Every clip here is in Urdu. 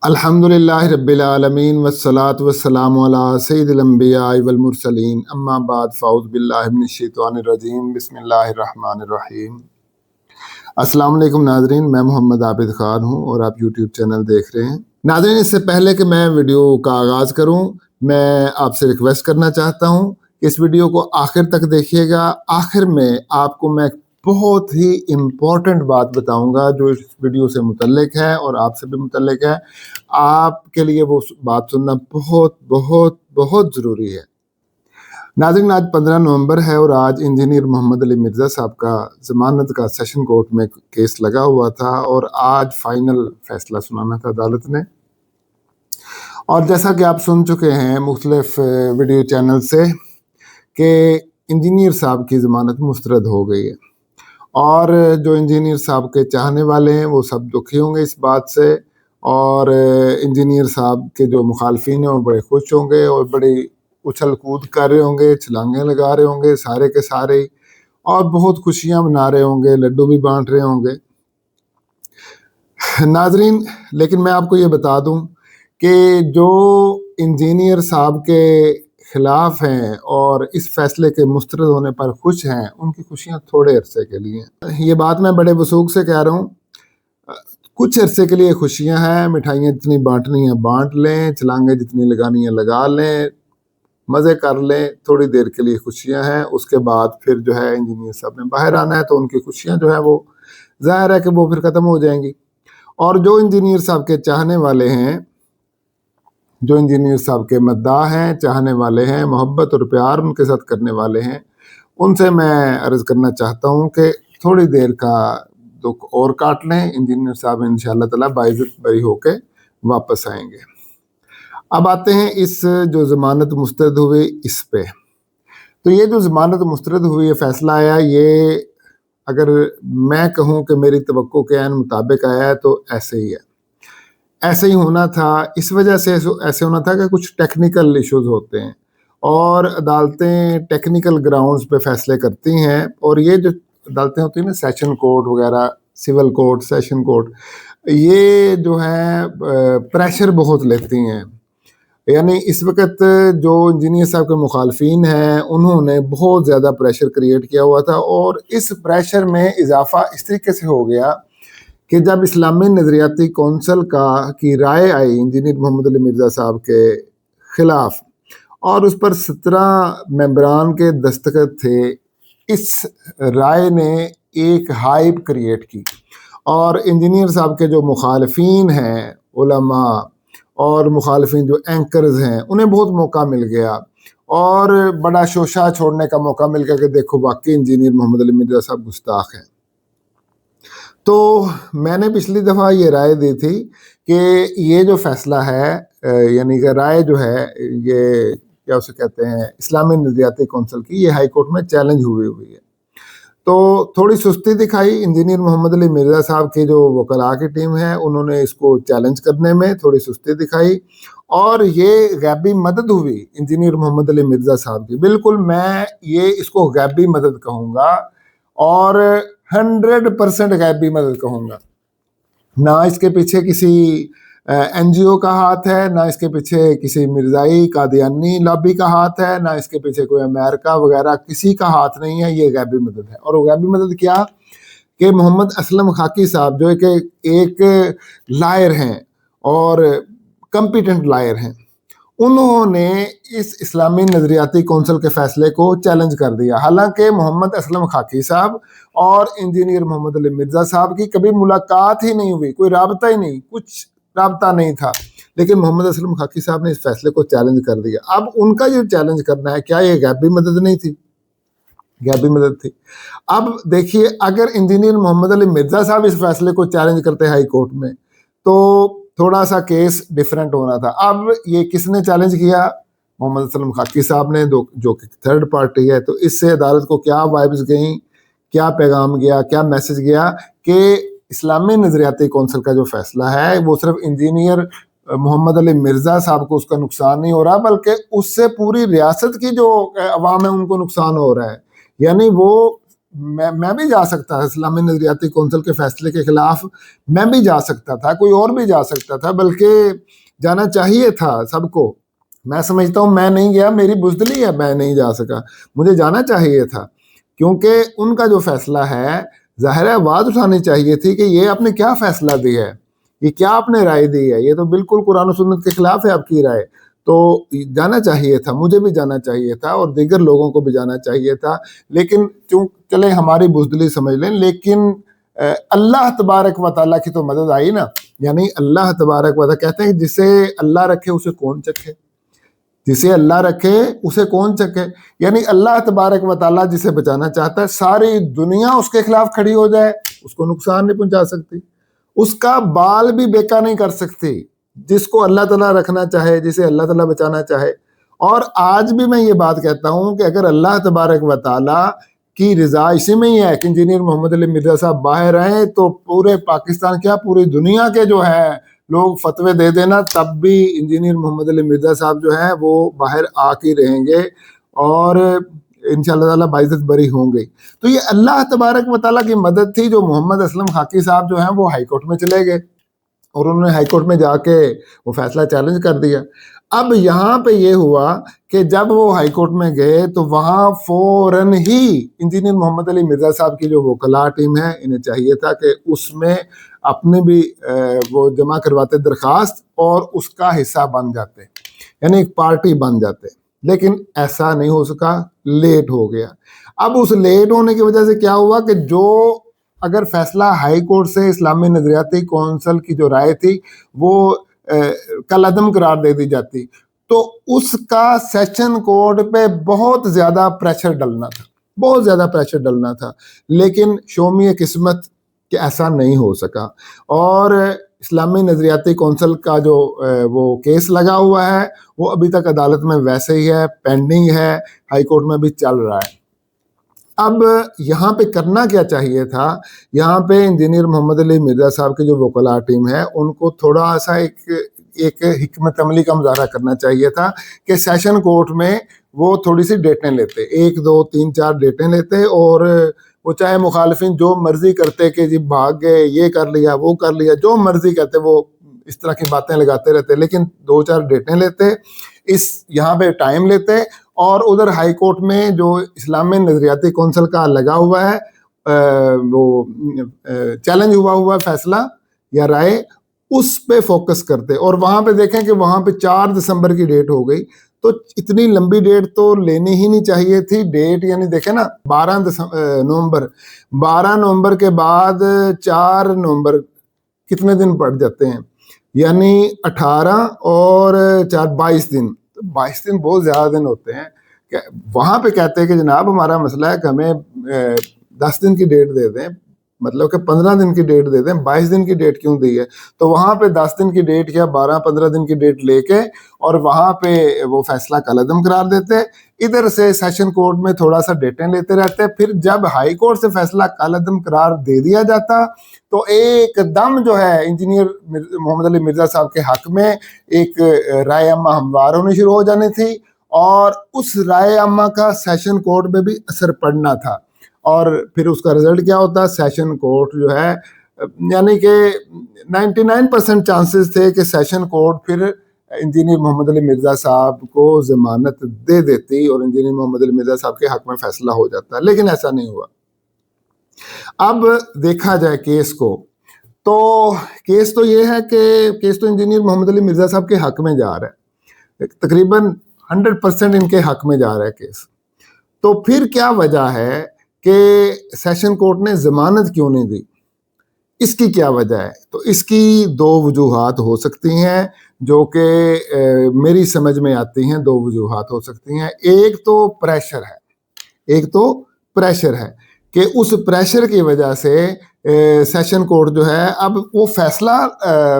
الحمدللہ رب العالمین والصلاة والسلام علی سید الانبیاء والمرسلین اما بعد فاعوذ باللہ من الشیطان الرجیم بسم اللہ الرحمن الرحیم۔ السلام علیکم ناظرین، میں محمد عابد خان ہوں اور آپ یوٹیوب چینل دیکھ رہے ہیں۔ ناظرین، اس سے پہلے کہ میں ویڈیو کا آغاز کروں، میں آپ سے ریکویسٹ کرنا چاہتا ہوں کہ اس ویڈیو کو آخر تک دیکھیے گا۔ آخر میں آپ کو میں بہت ہی امپورٹنٹ بات بتاؤں گا جو اس ویڈیو سے متعلق ہے اور آپ سے بھی متعلق ہے۔ آپ کے لیے وہ بات سننا بہت بہت بہت ضروری ہے۔ ناظرین، آج 15 نومبر ہے اور آج انجینئر محمد علی مرزا صاحب کا ضمانت کا سیشن کورٹ میں کیس لگا ہوا تھا اور آج فائنل فیصلہ سنانا تھا عدالت نے۔ اور جیسا کہ آپ سن چکے ہیں مختلف ویڈیو چینل سے کہ انجینئر صاحب کی ضمانت مسترد ہو گئی ہے، اور جو انجینئر صاحب کے چاہنے والے ہیں وہ سب دکھی ہوں گے اس بات سے، اور انجینئر صاحب کے جو مخالفین ہیں وہ بڑے خوش ہوں گے اور بڑی اچھل کود کر رہے ہوں گے، چھلانگیں لگا رہے ہوں گے سارے کے سارے، اور بہت خوشیاں منا رہے ہوں گے، لڈو بھی بانٹ رہے ہوں گے۔ ناظرین، لیکن میں آپ کو یہ بتا دوں کہ جو انجینئر صاحب کے خلاف ہیں اور اس فیصلے کے مسترد ہونے پر خوش ہیں، ان کی خوشیاں تھوڑے عرصے کے لیے ہیں۔ یہ بات میں بڑے وثوق سے کہہ رہا ہوں، کچھ عرصے کے لیے خوشیاں ہیں، مٹھائیاں جتنی بانٹنی ہیں بانٹ لیں، چھلانگیں جتنی لگانی ہیں لگا لیں، مزے کر لیں، تھوڑی دیر کے لیے خوشیاں ہیں۔ اس کے بعد پھر جو ہے انجینئر صاحب نے باہر آنا ہے تو ان کی خوشیاں جو ہے وہ ظاہر ہے کہ وہ پھر ختم ہو جائیں گی۔ اور جو انجینئر صاحب کے چاہنے والے ہیں، جو انجینئر صاحب کے مداح ہیں، چاہنے والے ہیں، محبت اور پیار ان کے ساتھ کرنے والے ہیں، ان سے میں عرض کرنا چاہتا ہوں کہ تھوڑی دیر کا دکھ اور کاٹ لیں۔ انجینئر صاحب انشاءاللہ تعالیٰ باعزت بری ہو کے واپس آئیں گے۔ اب آتے ہیں اس جو ضمانت مسترد ہوئی اس پہ۔ تو یہ جو ضمانت مسترد ہوئی یہ فیصلہ آیا، یہ اگر میں کہوں کہ میری توقع کے عین مطابق آیا ہے تو ایسے ہی ہے، ایسے ہی ہونا تھا۔ اس وجہ سے ایسے ہونا تھا کہ کچھ ٹیکنیکل ایشوز ہوتے ہیں اور عدالتیں ٹیکنیکل گراؤنڈز پہ فیصلے کرتی ہیں، اور یہ جو عدالتیں ہوتی ہیں نا، سیشن کورٹ وغیرہ، سول کورٹ، سیشن کورٹ، یہ جو ہے پریشر بہت لیتی ہیں۔ یعنی اس وقت جو انجینئر صاحب کے مخالفین ہیں انہوں نے بہت زیادہ پریشر کریٹ کیا ہوا تھا، اور اس پریشر میں اضافہ اس طریقے سے ہو گیا کہ جب اسلامی نظریاتی کونسل کی رائے آئی انجینئر محمد علی مرزا صاحب کے خلاف، اور اس پر 17 ممبران کے دستخط تھے، اس رائے نے ایک ہائپ کریٹ کی، اور انجینئر صاحب کے جو مخالفین ہیں، علماء اور مخالفین جو اینکرز ہیں، انہیں بہت موقع مل گیا اور بڑا شوشہ چھوڑنے کا موقع مل گیا کہ دیکھو واقعی انجینئر محمد علی مرزا صاحب گستاخ ہیں۔ تو میں نے پچھلی دفعہ یہ رائے دی تھی کہ یہ جو فیصلہ ہے، یعنی کہ رائے جو ہے، یہ کیا اسے کہتے ہیں، اسلامی نظریاتی کونسل کی، یہ ہائی کورٹ میں چیلنج ہوئی ہے۔ تو تھوڑی سستی دکھائی انجینئر محمد علی مرزا صاحب کی جو وکلاء کی ٹیم ہے، انہوں نے اس کو چیلنج کرنے میں تھوڑی سستی دکھائی، اور یہ غیبی مدد ہوئی انجینئر محمد علی مرزا صاحب کی۔ بالکل میں یہ اس کو غیبی مدد کہوں گا، اور 100% غیبی مدد کہوں گا۔ نہ اس کے پیچھے کسی این جی او کا ہاتھ ہے، نہ اس کے پیچھے کسی مرزائی قادیانی لابی کا ہاتھ ہے، نہ اس کے پیچھے کوئی امریکہ وغیرہ کسی کا ہاتھ نہیں ہے، یہ غیبی مدد ہے۔ اور وہ غیبی مدد کیا کہ محمد اسلم خاکی صاحب جو ایک لائر ہیں اور کمپیٹنٹ لائر ہیں، انہوں نے اس اسلامی نظریاتی کونسل کے فیصلے کو چیلنج کر دیا۔ حالانکہ محمد اسلم خاکی صاحب اور انجینئر محمد علی مرزا صاحب کی کبھی ملاقات ہی نہیں ہوئی، کوئی رابطہ ہی نہیں، کچھ رابطہ نہیں تھا، لیکن محمد اسلم خاکی صاحب نے اس فیصلے کو چیلنج کر دیا۔ اب ان کا جو چیلنج کرنا ہے، کیا یہ غیبی مدد نہیں تھی؟ غیبی مدد تھی۔ اب دیکھیے، اگر انجینئر محمد علی مرزا صاحب اس فیصلے کو چیلنج کرتے ہائی کورٹ میں تو تھوڑا سا کیس ڈیفرنٹ ہونا تھا۔ اب یہ کس نے چیلنج کیا؟ محمد اسلم خاکی صاحب نے، جو کہ تھرڈ پارٹی ہے۔ تو اس سے عدالت کو کیا وائبز گئیں، کیا پیغام گیا، کیا میسج گیا کہ اسلامی نظریاتی کونسل کا جو فیصلہ ہے وہ صرف انجینئر محمد علی مرزا صاحب کو اس کا نقصان نہیں ہو رہا، بلکہ اس سے پوری ریاست کی جو عوام ہے ان کو نقصان ہو رہا ہے۔ یعنی وہ میں بھی جا سکتا تھا اسلامی نظریاتی کونسل کے فیصلے کے خلاف، میں بھی جا سکتا تھا، کوئی اور بھی جا سکتا تھا، بلکہ جانا چاہیے تھا سب کو۔ میں سمجھتا ہوں میں نہیں گیا، میری بزدلی ہے، میں نہیں جا سکا، مجھے جانا چاہیے تھا، کیونکہ ان کا جو فیصلہ ہے ظاہر ہے آواز اٹھانی چاہیے تھی کہ یہ آپ نے کیا فیصلہ دیا ہے، یہ کیا آپ نے رائے دی ہے، یہ تو بالکل قرآن و سنت کے خلاف ہے آپ کی رائے۔ تو جانا چاہیے تھا، مجھے بھی جانا چاہیے تھا اور دیگر لوگوں کو بھی جانا چاہیے تھا، لیکن چلے ہماری بزدلی سمجھ لیں، لیکن اللہ تبارک و تعالیٰ کی تو مدد آئی نا۔ یعنی اللہ تبارک و تعالیٰ کہتے ہیں جسے اللہ رکھے اسے کون چکھے، جسے اللہ رکھے اسے کون چکھے، یعنی اللہ تبارک و تعالیٰ جسے بچانا چاہتا ہے ساری دنیا اس کے خلاف کھڑی ہو جائے، اس کو نقصان نہیں پہنچا سکتی، اس کا بال بھی بیکا نہیں کر سکتی، جس کو اللہ تعالیٰ رکھنا چاہے، جسے اللہ تعالیٰ بچانا چاہے۔ اور آج بھی میں یہ بات کہتا ہوں کہ اگر اللہ تبارک و تعالیٰ کی رضا اسی میں ہی ہے کہ انجینئر محمد علی مرزا صاحب باہر آئیں، تو پورے پاکستان کیا پوری دنیا کے جو ہے لوگ فتوے دے دینا، تب بھی انجینئر محمد علی مرزا صاحب جو ہیں وہ باہر آ کے رہیں گے اور انشاءاللہ تعالیٰ باعزت بری ہوں گے۔ تو یہ اللہ تبارک و تعالیٰ کی مدد تھی۔ جو محمد اسلم خاکی صاحب جو ہیں وہ ہائی کورٹ میں چلے گئے اور انہوں نے ہائی کورٹ میں جا کے وہ فیصلہ چیلنج کر دیا۔ اب یہاں پہ یہ ہوا کہ جب وہ ہائی کورٹ میں گئے تو وہاں فوراً ہی انجینئر محمد علی مرزا صاحب کی جو وکلاء ٹیم ہے، انہیں چاہیے تھا کہ اس میں اپنے بھی وہ جمع کرواتے درخواست اور اس کا حصہ بن جاتے، یعنی ایک پارٹی بن جاتے، لیکن ایسا نہیں ہو سکا، لیٹ ہو گیا۔ اب اس لیٹ ہونے کی وجہ سے کیا ہوا کہ جو اگر فیصلہ ہائی کورٹ سے اسلامی نظریاتی کونسل کی جو رائے تھی وہ کل عدم قرار دے دی جاتی، تو اس کا سیشن کورٹ پہ بہت زیادہ پریشر ڈلنا تھا، بہت زیادہ پریشر ڈلنا تھا، لیکن شومی قسمت کہ ایسا نہیں ہو سکا۔ اور اسلامی نظریاتی کونسل کا جو وہ کیس لگا ہوا ہے وہ ابھی تک عدالت میں ویسے ہی ہے، پینڈنگ ہے، ہائی کورٹ میں بھی چل رہا ہے۔ اب یہاں پہ کرنا کیا چاہیے تھا، یہاں پہ انجینئر محمد علی مرزا صاحب کی جو وکلاء ٹیم ہے ان کو تھوڑا سا ایک حکمت عملی کا مظاہرہ کرنا چاہیے تھا کہ سیشن کورٹ میں وہ تھوڑی سی ڈیٹیں لیتے، 1 2 3 4 ڈیٹیں لیتے، اور وہ چاہے مخالفین جو مرضی کرتے کہ جی بھاگ گئے، یہ کر لیا، وہ کر لیا، جو مرضی کرتے، وہ اس طرح کی باتیں لگاتے رہتے، لیکن 2 4 ڈیٹیں لیتے، یہاں پہ ٹائم لیتے، اور ادھر ہائی کورٹ میں جو اسلامی نظریاتی کونسل کا لگا ہوا ہے وہ چیلنج ہوا فیصلہ یا رائے، اس پہ فوکس کرتے، اور وہاں پہ دیکھیں کہ وہاں پہ 4 دسمبر کی ڈیٹ ہو گئی، تو اتنی لمبی ڈیٹ تو لینی ہی نہیں چاہیے تھی ڈیٹ، یعنی دیکھیں نا 12 نومبر کے بعد 4 نومبر کتنے دن پڑ جاتے ہیں، یعنی 18 اور 4 22 دن، 22 دن بہت زیادہ دن ہوتے ہیں۔ کہ وہاں پہ کہتے ہیں کہ جناب ہمارا مسئلہ ہے کہ ہمیں 10 دن کی ڈیٹ دے دیں، مطلب کہ 15 دن کی ڈیٹ دے دیں، 22 دن کی ڈیٹ کیوں دی ہے؟ تو وہاں پہ 10 دن کی ڈیٹ یا 12-15 دن کی ڈیٹ لے کے اور وہاں پہ وہ فیصلہ کل عدم قرار دیتے، ادھر سے سیشن کورٹ میں تھوڑا سا ڈیٹیں لیتے رہتے، پھر جب ہائی کورٹ سے فیصلہ کل عدم قرار دے دیا جاتا تو ایک دم جو ہے انجینئر محمد علی مرزا صاحب کے حق میں ایک رائے عامہ ہموار ہونی شروع ہو جانی تھی، اور اس رائے عامہ کا سیشن کورٹ میں بھی اثر پڑنا تھا، اور پھر اس کا رزلٹ کیا ہوتا، سیشن کورٹ جو ہے یعنی کہ 99% چانسز تھے کہ سیشن کورٹ پھر انجینئر محمد علی مرزا صاحب کو ضمانت دے دیتی اور انجینئر محمد علی مرزا صاحب کے حق میں فیصلہ ہو جاتا، لیکن ایسا نہیں ہوا۔ اب دیکھا جائے کیس کو، تو کیس تو یہ ہے کہ کیس تو انجینئر محمد علی مرزا صاحب کے حق میں جا رہا ہے، تقریباً 100% ان کے حق میں جا رہا ہے کیس۔ تو پھر کیا وجہ ہے کہ سیشن کورٹ نے ضمانت کیوں نہیں دی، اس کی کیا وجہ ہے؟ تو اس کی 2 وجوہات ہو سکتی ہیں جو کہ میری سمجھ میں آتی ہیں، 2 وجوہات ہو سکتی ہیں۔ ایک تو پریشر ہے کہ اس پریشر کی وجہ سے سیشن کورٹ جو ہے، اب وہ فیصلہ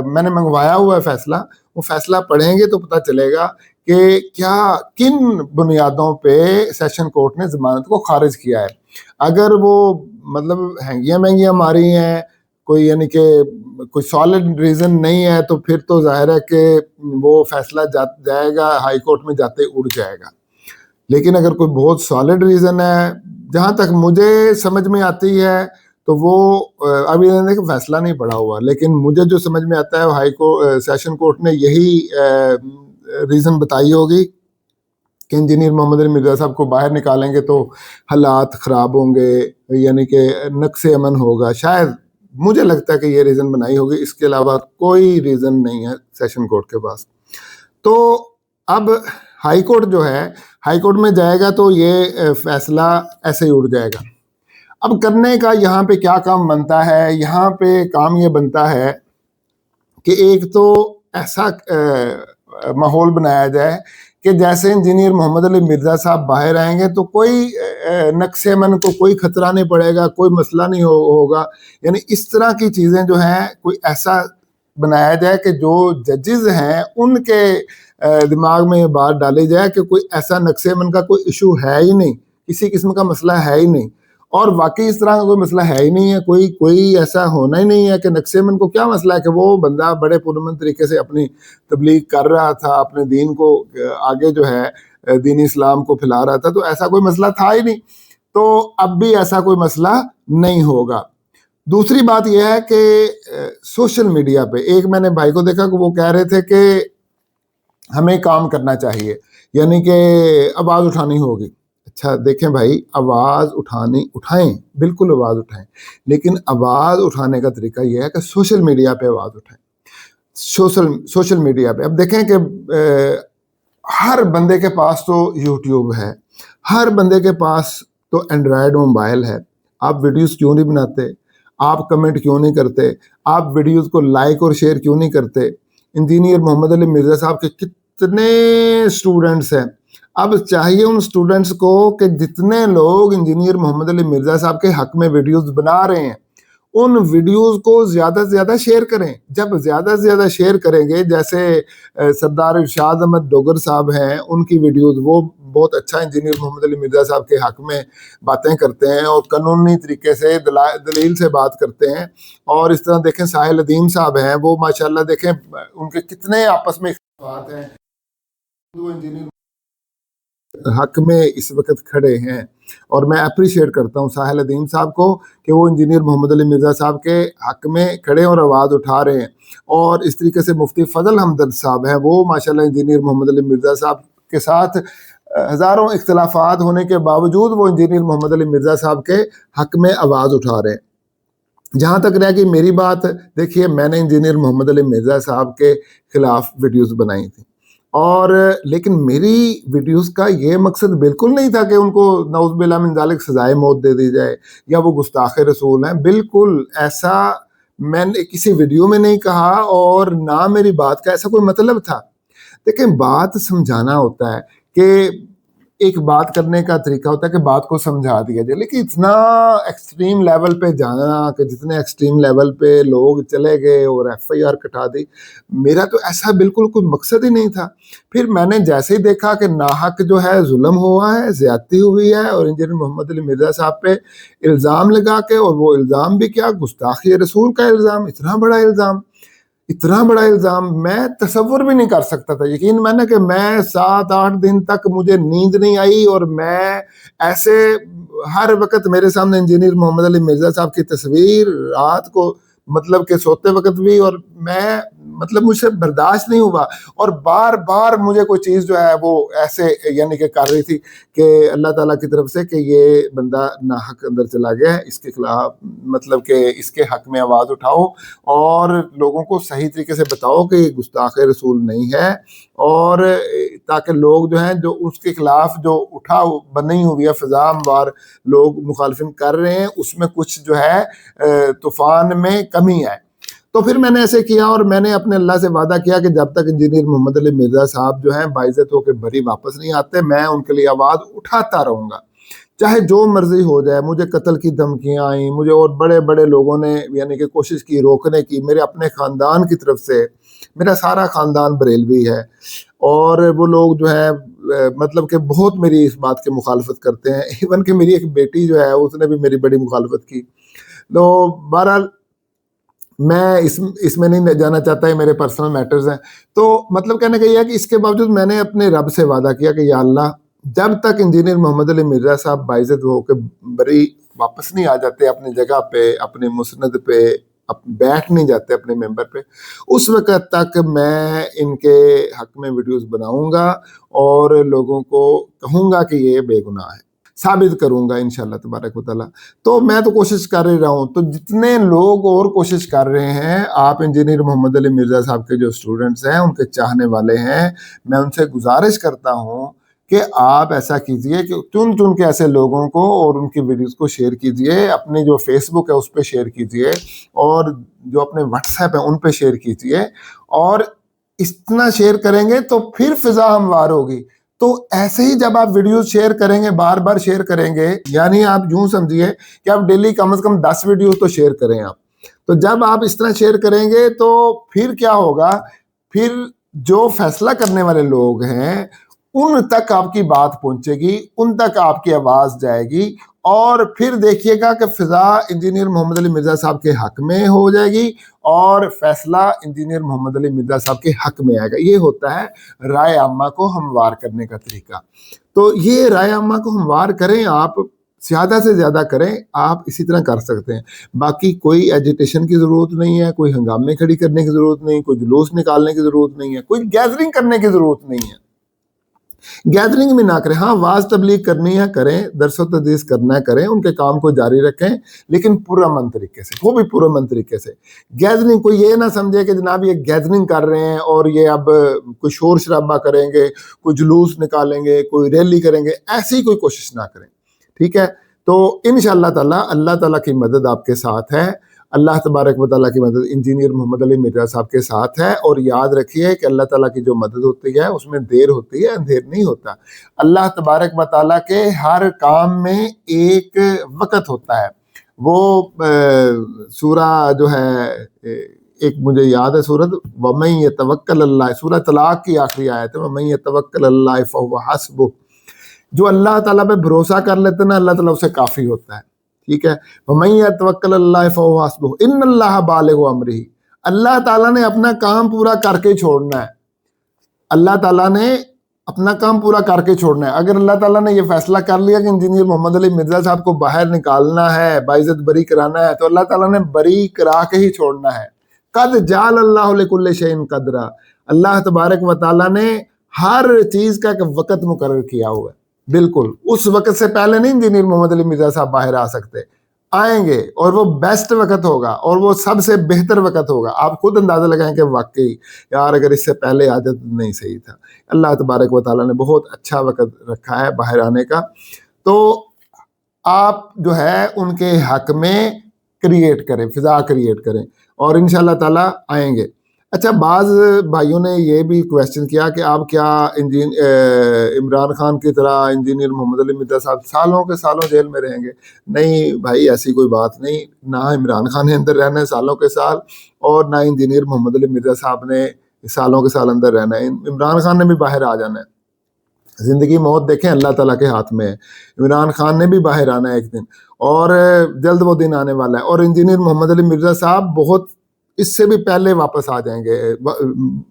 میں نے منگوایا ہوا ہے، وہ فیصلہ پڑھیں گے تو پتہ چلے گا کہ کن بنیادوں پہ سیشن کورٹ نے ضمانت کو خارج کیا ہے۔ اگر وہ مطلب مہنگیاں ماری ہیں کوئی، یعنی کہ کوئی سالڈ ریزن نہیں ہے، تو پھر تو ظاہر ہے کہ وہ فیصلہ جائے گا ہائی کورٹ میں جاتے اڑ جائے گا۔ لیکن اگر کوئی بہت سالڈ ریزن ہے، جہاں تک مجھے سمجھ میں آتی ہے تو وہ ابھی انہوں نے فیصلہ نہیں پڑا ہوا، لیکن مجھے جو سمجھ میں آتا ہے ہائی کورٹ سیشن کورٹ نے یہی ریزن بتائی ہوگی کہ انجینئر محمد علی مرزا صاحب کو باہر نکالیں گے تو حالات خراب ہوں گے، یعنی کہ نقص امن ہوگا، شاید مجھے لگتا ہے کہ یہ ریزن بنائی ہوگی، اس کے علاوہ کوئی ریزن نہیں ہے سیشن کورٹ کے پاس۔ تو اب ہائی کورٹ جو ہے، ہائی کورٹ میں جائے گا تو یہ فیصلہ ایسے ہی اڑ جائے گا۔ اب کرنے کا یہاں پہ کیا کام بنتا ہے؟ یہاں پہ کام یہ بنتا ہے کہ ایک تو ایسا ماحول بنایا جائے کہ جیسے انجینئر محمد علی مرزا صاحب باہر آئیں گے تو کوئی نقص امن کو کوئی خطرہ نہیں پڑے گا، کوئی مسئلہ نہیں ہوگا، یعنی اس طرح کی چیزیں جو ہیں کوئی ایسا بنایا جائے کہ جو ججز ہیں ان کے دماغ میں یہ بات ڈالی جائے کہ کوئی ایسا نقص امن کا کوئی ایشو ہے ہی نہیں، کسی قسم کا مسئلہ ہے ہی نہیں، اور واقعی اس طرح کا کوئی مسئلہ ہے ہی نہیں ہے، کوئی ایسا ہونا ہی نہیں ہے کہ نقص امن کو کیا مسئلہ ہے کہ وہ بندہ بڑے پرامن طریقے سے اپنی تبلیغ کر رہا تھا، اپنے دین کو آگے جو ہے دین اسلام کو پھیلا رہا تھا، تو ایسا کوئی مسئلہ تھا ہی نہیں، تو اب بھی ایسا کوئی مسئلہ نہیں ہوگا۔ دوسری بات یہ ہے کہ سوشل میڈیا پہ ایک میں نے بھائی کو دیکھا کہ وہ کہہ رہے تھے کہ ہمیں کام کرنا چاہیے، یعنی کہ آواز اٹھانی ہوگی۔ اچھا دیکھیں بھائی، آواز اٹھائیں، بالکل آواز اٹھائیں، لیکن آواز اٹھانے کا طریقہ یہ ہے کہ سوشل میڈیا پہ آواز اٹھائیں۔ سوشل میڈیا پہ اب دیکھیں کہ ہر بندے کے پاس تو یوٹیوب ہے، ہر بندے کے پاس تو اینڈرائڈ موبائل ہے، آپ ویڈیوز کیوں نہیں بناتے؟ آپ کمنٹ کیوں نہیں کرتے؟ آپ ویڈیوز کو لائک اور شیئر کیوں نہیں کرتے؟ انجینئر محمد علی مرزا صاحب کے کتنے سٹوڈنٹس ہیں، اب چاہیے ان سٹوڈنٹس کو کہ جتنے لوگ انجینئر محمد علی مرزا صاحب کے حق میں ویڈیوز بنا رہے ہیں ان ویڈیوز کو زیادہ سے زیادہ شیئر کریں۔ جب زیادہ سے زیادہ شیئر کریں گے، جیسے سردار ارشاد احمد ڈوگر صاحب ہیں، ان کی ویڈیوز، وہ بہت اچھا انجینئر محمد علی مرزا صاحب کے حق میں باتیں کرتے ہیں اور قانونی طریقے سے دلیل سے بات کرتے ہیں، اور اس طرح دیکھیں ساحل ندیم صاحب ہیں، وہ ماشاءاللہ دیکھیں ان کے کتنے آپس میں اختلافات ہیں، وہ انجینئر حق میں اس وقت کھڑے ہیں، اور میں اپریشیٹ کرتا ہوں ساحل ندیم صاحب کو کہ وہ انجینئر محمد علی مرزا صاحب کے حق میں کھڑے اور آواز اٹھا رہے ہیں، اور اس طریقے سے مفتی فضل ہمدرد صاحب ہیں، وہ ماشاءاللہ انجینئر محمد علی مرزا صاحب کے ساتھ ہزاروں اختلافات ہونے کے باوجود وہ انجینئر محمد علی مرزا صاحب کے حق میں آواز اٹھا رہے ہیں۔ جہاں تک رہ گئی میری بات، دیکھیے میں نے انجینئر محمد علی مرزا صاحب کے خلاف ویڈیوز بنائی تھی، اور لیکن میری ویڈیوز کا یہ مقصد بالکل نہیں تھا کہ ان کو نعوذ باللہ من ذالک سزائے موت دے دی جائے یا وہ گستاخ رسول ہیں، بالکل ایسا میں نے کسی ویڈیو میں نہیں کہا، اور نہ میری بات کا ایسا کوئی مطلب تھا۔ دیکھیں بات سمجھانا ہوتا ہے کہ ایک بات کرنے کا طریقہ ہوتا ہے کہ بات کو سمجھا دیا جائے، لیکن اتنا ایکسٹریم لیول پہ جانا کہ جتنے ایکسٹریم لیول پہ لوگ چلے گئے اور ایف آئی آر کٹا دی، میرا تو ایسا بالکل کوئی مقصد ہی نہیں تھا۔ پھر میں نے جیسے ہی دیکھا کہ ناحق جو ہے ظلم ہوا ہے، زیادتی ہوئی ہے، اور انجینئر محمد علی مرزا صاحب پہ الزام لگا کے، اور وہ الزام بھی کیا، گستاخی رسول کا الزام، اتنا بڑا الزام میں تصور بھی نہیں کر سکتا تھا۔ یقین مانے کہ میں 7-8 دن تک مجھے نیند نہیں آئی، اور میں ایسے ہر وقت میرے سامنے انجینئر محمد علی مرزا صاحب کی تصویر، رات کو مطلب کہ سوتے وقت بھی، اور میں مطلب مجھ سے برداشت نہیں ہوا، اور بار بار مجھے کوئی چیز جو ہے وہ ایسے یعنی کہ کر رہی تھی کہ اللہ تعالیٰ کی طرف سے کہ یہ بندہ ناحق اندر چلا گیا ہے، اس کے خلاف مطلب کہ اس کے حق میں آواز اٹھاؤ اور لوگوں کو صحیح طریقے سے بتاؤ کہ یہ گستاخ رسول نہیں ہے، اور تاکہ لوگ جو ہیں جو اس کے خلاف جو بنی ہوئی ہے فضا ہموار لوگ مخالفین کر رہے ہیں، اس میں کچھ جو ہے طوفان میں کمی ہے۔ تو پھر میں نے ایسے کیا، اور میں نے اپنے اللہ سے وعدہ کیا کہ جب تک انجینئر محمد علی مرزا صاحب جو ہیں باعزت ہو کے بری واپس نہیں آتے، میں ان کے لیے آواز اٹھاتا رہوں گا، چاہے جو مرضی ہو جائے۔ مجھے قتل کی دھمکیاں آئیں، مجھے اور بڑے بڑے لوگوں نے یعنی کہ کوشش کی روکنے کی، میرے اپنے خاندان کی طرف سے، میرا سارا خاندان بریلوی ہے، اور وہ لوگ جو ہے مطلب کہ بہت میری اس بات کی مخالفت کرتے ہیں، ایون کہ میری ایک بیٹی جو ہے اس نے بھی میری بڑی مخالفت کی۔ تو بہرحال میں اس میں نہیں جانا چاہتا، ہے میرے پرسنل میٹرز ہیں۔ تو مطلب کہنے کا یہ ہے کہ اس کے باوجود میں نے اپنے رب سے وعدہ کیا کہ یا اللہ جب تک انجینئر محمد علی مرزا صاحب باعزت ہو کے بری واپس نہیں آ جاتے اپنی جگہ پہ، اپنے مسند پہ بیٹھ نہیں جاتے اپنے ممبر پہ، اس وقت تک میں ان کے حق میں ویڈیوز بناؤں گا اور لوگوں کو کہوں گا کہ یہ بے گناہ ہے، ثابت کروں گا انشاءاللہ تبارک و تعالیٰ۔ تو میں تو کوشش کر ہی رہا ہوں، تو جتنے لوگ اور کوشش کر رہے ہیں، آپ انجینئر محمد علی مرزا صاحب کے جو اسٹوڈنٹس ہیں، ان کے چاہنے والے ہیں، میں ان سے گزارش کرتا ہوں کہ آپ ایسا کیجئے کہ چن چن کے ایسے لوگوں کو اور ان کی ویڈیوز کو شیئر کیجئے، اپنے جو فیس بک ہے اس پہ شیئر کیجئے، اور جو اپنے واٹس ایپ ہے ان پہ شیئر کیجئے، اور اتنا شیئر کریں گے تو پھر فضا ہموار ہوگی۔ تو ایسے ہی جب آپ ویڈیوز شیئر کریں گے، بار بار شیئر کریں گے، یعنی آپ یوں سمجھیے کہ آپ ڈیلی کم از کم 10 ویڈیوز تو شیئر کریں آپ، تو جب آپ اس طرح شیئر کریں گے تو پھر کیا ہوگا، پھر جو فیصلہ کرنے والے لوگ ہیں ان تک آپ کی بات پہنچے گی، ان تک آپ کی آواز جائے گی، اور پھر دیکھیے گا کہ فضا انجینئر محمد علی مرزا صاحب کے حق میں ہو جائے گی اور فیصلہ انجینئر محمد علی مرزا صاحب کے حق میں آئے گا۔ یہ ہوتا ہے رائے عامہ کو ہموار کرنے کا طریقہ۔ تو یہ رائے عامہ کو ہموار کریں، آپ زیادہ سے زیادہ کریں، آپ اسی طرح کر سکتے ہیں۔ باقی کوئی ایجیٹیشن کی ضرورت نہیں ہے، کوئی ہنگامے کھڑی کرنے کی ضرورت نہیں، کوئی جلوس نکالنے کی ضرورت نہیں ہے، کوئی گیدرنگ کرنے کی ضرورت نہیں ہے۔ گیدرنگ میں نہ کریں، ہاں واز تبلیغ کرنی ہے کریں، درس و تدریس کرنا ہے کریں، ان کے کام کو جاری رکھیں، لیکن پرامن طریقے سے، وہ بھی پرامن طریقے سے۔ گیدرنگ کوئی یہ نہ سمجھے کہ جناب یہ گیدرنگ کر رہے ہیں اور یہ اب کوئی شور شرابہ کریں گے، کوئی جلوس نکالیں گے، کوئی ریلی کریں گے، ایسی کوئی کوشش نہ کریں، ٹھیک ہے؟ تو انشاءاللہ تعالیٰ اللہ تعالیٰ کی مدد آپ کے ساتھ ہے، اللہ تبارک و تعالیٰ کی مدد انجینئر محمد علی مرزا صاحب کے ساتھ ہے، اور یاد رکھیے کہ اللہ تعالیٰ کی جو مدد ہوتی ہے اس میں دیر ہوتی ہے، اندھیر نہیں ہوتا۔ اللہ تبارک و تعالیٰ کے ہر کام میں ایک وقت ہوتا ہے۔ وہ سورہ جو ہے، ایک مجھے یاد ہے سورت وَمَن يَتَوَكَّلْ اللَّهِ، سورہ طلاق کی آخری آیت ہے، وَمَن يَتَوَكَّلْ اللَّهِ فَهُوَ حَسْبُهُ، جو اللہ تعالیٰ پہ بھروسہ کر لیتے ہیں نا، اللہ تعالیٰ اسے کافی ہوتا ہے، ٹھیک ہے؟ وَمَن يَتَوَكَّلْ اللَّهِ فَهُوَ حَسْبُهُ إِنَّ اللَّهَ بَالِغُ أَمْرِهِ، اللہ تعالیٰ نے اپنا کام پورا کر کے چھوڑنا ہے، اللہ تعالیٰ نے اپنا کام پورا کر کے چھوڑنا ہے۔ اگر اللہ تعالیٰ نے یہ فیصلہ کر لیا کہ انجینئر محمد علی مرزا صاحب کو باہر نکالنا ہے، باعزت بری کرانا ہے، تو اللہ تعالیٰ نے بری کرا کے ہی چھوڑنا ہے۔ قد جعل اللہ لکل شیء قدرا، اللہ تبارک و تعالیٰ نے ہر چیز کا ایک وقت مقرر کیا ہوا ہے، بالکل اس وقت سے پہلے نہیں انجینئر محمد علی مرزا صاحب باہر آ سکتے، آئیں گے، اور وہ بیسٹ وقت ہوگا اور وہ سب سے بہتر وقت ہوگا۔ آپ خود اندازہ لگائیں کہ واقعی یار اگر اس سے پہلے آ جاتا تو نہیں صحیح تھا۔ اللہ تبارک و تعالیٰ نے بہت اچھا وقت رکھا ہے باہر آنے کا، تو آپ جو ہے ان کے حق میں کریٹ کریں، فضا کریٹ کریں، اور انشاءاللہ تعالیٰ آئیں گے۔ اچھا، بعض بھائیوں نے یہ بھی کویسچن کیا کہ آپ کیا عمران خان کی طرح انجینئر محمد علی مرزا صاحب سالوں کے سالوں جیل میں رہیں گے؟ نہیں بھائی، ایسی کوئی بات نہیں، نہ عمران خان نے اندر رہنا ہے سالوں کے سال، اور نہ انجینئر محمد علی مرزا صاحب نے سالوں کے سال اندر رہنا ہے۔ عمران خان نے بھی باہر آ جانا ہے، زندگی موت دیکھیں اللہ تعالیٰ کے ہاتھ میں ہے، عمران خان نے بھی باہر آنا ہے ایک دن، اور جلد وہ دن آنے والا ہے، اور انجینئر محمد علی مرزا صاحب بہت اس سے بھی پہلے واپس آ جائیں گے،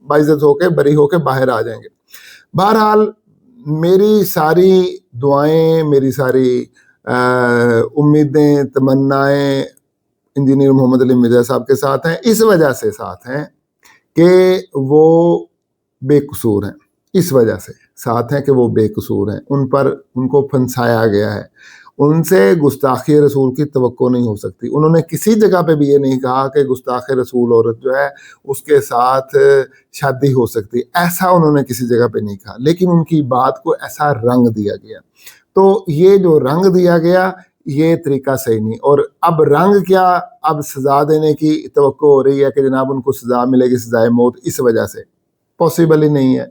باعزت ہو کے بری ہو کے باہر آ جائیں گے۔ بہرحال میری ساری دعائیں، میری ساری امیدیں، تمنائیں انجینئر محمد علی مرزا صاحب کے ساتھ ہیں، اس وجہ سے ساتھ ہیں کہ وہ بے قصور ہیں، اس وجہ سے ساتھ ہیں کہ وہ بے قصور ہیں، ان کو پھنسایا گیا ہے، ان سے گستاخی رسول کی توقع نہیں ہو سکتی۔ انہوں نے کسی جگہ پہ بھی یہ نہیں کہا کہ گستاخ رسول عورت جو ہے اس کے ساتھ شادی ہو سکتی، ایسا انہوں نے کسی جگہ پہ نہیں کہا، لیکن ان کی بات کو ایسا رنگ دیا گیا۔ تو یہ جو رنگ دیا گیا یہ طریقہ صحیح نہیں، اور اب رنگ کیا، اب سزا دینے کی توقع ہو رہی ہے کہ جناب ان کو سزا ملے گی، سزائے موت، اس وجہ سے پاسبل ہی نہیں ہے۔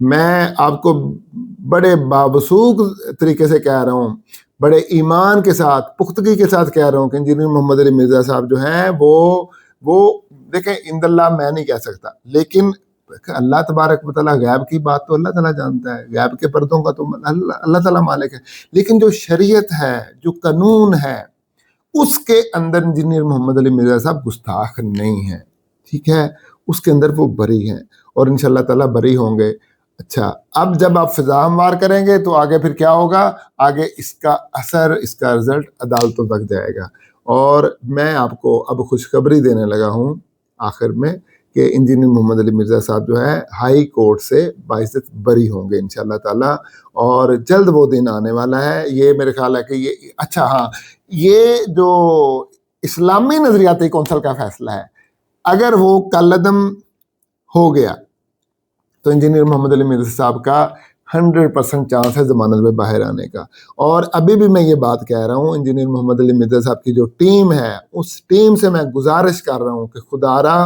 میں آپ کو بڑے بابسوخ طریقے سے کہہ رہا ہوں، بڑے ایمان کے ساتھ، پختگی کے ساتھ کہہ رہا ہوں کہ انجینئر محمد علی مرزا صاحب جو ہیں وہ دیکھیں اند اللہ میں نہیں کہہ سکتا، لیکن اللہ تبارک و تعالیٰ، غیب کی بات تو اللہ تعالیٰ جانتا ہے، غیب کے پردوں کا تو اللہ تعالیٰ مالک ہے، لیکن جو شریعت ہے، جو قانون ہے، اس کے اندر انجینئر محمد علی مرزا صاحب گستاخ نہیں ہیں، ٹھیک ہے؟ اس کے اندر وہ بری ہیں، اور انشاءاللہ تعالیٰ بری ہوں گے۔ اچھا، اب جب آپ فضا ہموار کریں گے تو آگے پھر کیا ہوگا؟ آگے اس کا اثر، اس کا رزلٹ عدالتوں تک جائے گا. اور میں آپ کو اب خوشخبری دینے لگا ہوں آخر میں کہ انجینئر محمد علی مرزا صاحب جو ہے ہائی کورٹ سے باعزت بری ہوں گے انشاءاللہ تعالی. اور جلد وہ دن آنے والا ہے. یہ میرے خیال ہے کہ یہ اچھا، ہاں، یہ جو اسلامی نظریاتی کونسل کا فیصلہ ہے اگر وہ کالعدم ہو گیا تو انجینئر محمد علی مرزا صاحب کا 100% چانس ہے ضمانت میں باہر آنے کا. اور ابھی بھی میں یہ بات کہہ رہا ہوں، انجینئر محمد علی مرزا صاحب کی جو ٹیم ہے اس ٹیم سے میں گزارش کر رہا ہوں کہ خدا را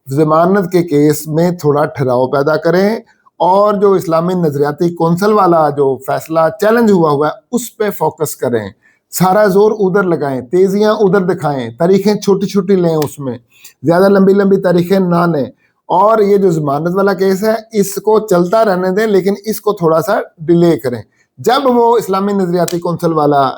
ضمانت کے کیس میں تھوڑا ٹھہراؤ پیدا کریں، اور جو اسلامی نظریاتی کونسل والا جو فیصلہ چیلنج ہوا ہے اس پہ فوکس کریں. سارا زور ادھر لگائیں، تیزیاں ادھر دکھائیں، تاریخیں چھوٹی چھوٹی لیں، اس میں زیادہ لمبی لمبی تاریخیں نہ لیں. اور یہ جو ضمانت والا کیس ہے اس کو چلتا رہنے دیں، لیکن اس کو تھوڑا سا ڈیلے کریں. جب وہ اسلامی نظریاتی کونسل والا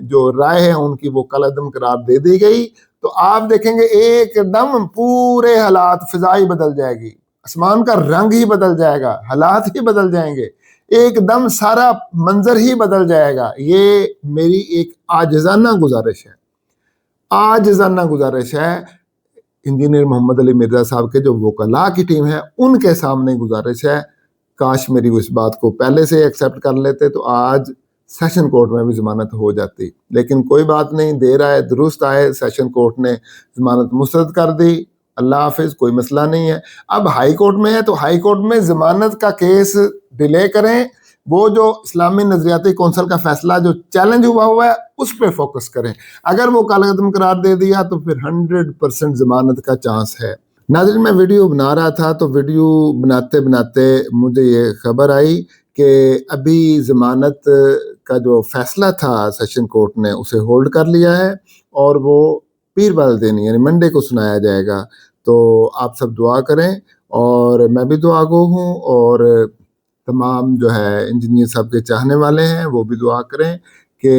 جو رائے ہے ان کی وہ کالعدم قرار دے دی گئی تو آپ دیکھیں گے ایک دم پورے حالات، فضا ہی بدل جائے گی، آسمان کا رنگ ہی بدل جائے گا، حالات ہی بدل جائیں گے، ایک دم سارا منظر ہی بدل جائے گا. یہ میری ایک عاجزانہ گزارش ہے، عاجزانہ گزارش ہے. انجینئر محمد علی مرزا صاحب کے جو وکلاء کی ٹیم ہے ان کے سامنے گزارش ہے، کاش میری اس بات کو پہلے سے ایکسیپٹ کر لیتے تو آج سیشن کورٹ میں بھی ضمانت ہو جاتی. لیکن کوئی بات نہیں، دیر آئے درست آئے، سیشن کورٹ نے ضمانت مسترد کر دی، اللہ حافظ، کوئی مسئلہ نہیں ہے. اب ہائی کورٹ میں ہے تو ہائی کورٹ میں ضمانت کا کیس ڈیلے کریں، وہ جو اسلامی نظریاتی کونسل کا فیصلہ جو چیلنج ہوا ہے اس پہ فوکس کریں. اگر وہ کالعدم قرار دے دیا تو پھر 100% ضمانت کا چانس ہے. ناظرین، میں ویڈیو بنا رہا تھا تو ویڈیو بناتے بناتے مجھے یہ خبر آئی کہ ابھی ضمانت کا جو فیصلہ تھا سیشن کورٹ نے اسے ہولڈ کر لیا ہے اور وہ پیر والے دن یعنی منڈے کو سنایا جائے گا. تو آپ سب دعا کریں اور میں بھی دعا گو ہوں، اور تمام جو ہے انجینئر صاحب کے چاہنے والے ہیں وہ بھی دعا کریں کہ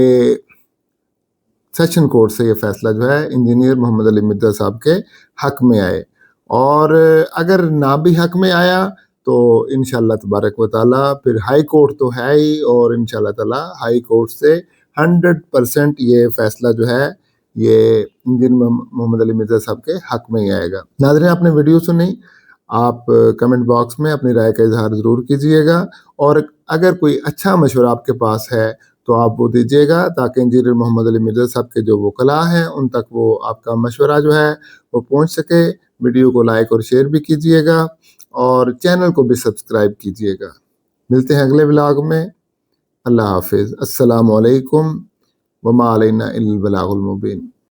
سیشن کورٹ سے یہ فیصلہ جو ہے انجینئر محمد علی مرزا صاحب کے حق میں آئے. اور اگر نہ بھی حق میں آیا تو انشاءاللہ تبارک و تعالی پھر ہائی کورٹ تو ہے ہی، اور انشاءاللہ تعالی ہائی کورٹ سے 100% یہ فیصلہ جو ہے یہ انجینئر محمد علی مرزا صاحب کے حق میں ہی آئے گا. ناظرین، آپ نے ویڈیو سنی، آپ کمنٹ باکس میں اپنی رائے کا اظہار ضرور کیجئے گا، اور اگر کوئی اچھا مشورہ آپ کے پاس ہے تو آپ وہ دیجیے گا تاکہ انجینئر محمد علی مرزا صاحب کے جو وکلاء ہیں ان تک وہ آپ کا مشورہ جو ہے وہ پہنچ سکے. ویڈیو کو لائک اور شیئر بھی کیجیے گا اور چینل کو بھی سبسکرائب کیجیے گا. ملتے ہیں اگلے ولاگ میں. اللہ حافظ. السلام علیکم وما علینا الا البلاغ المبین.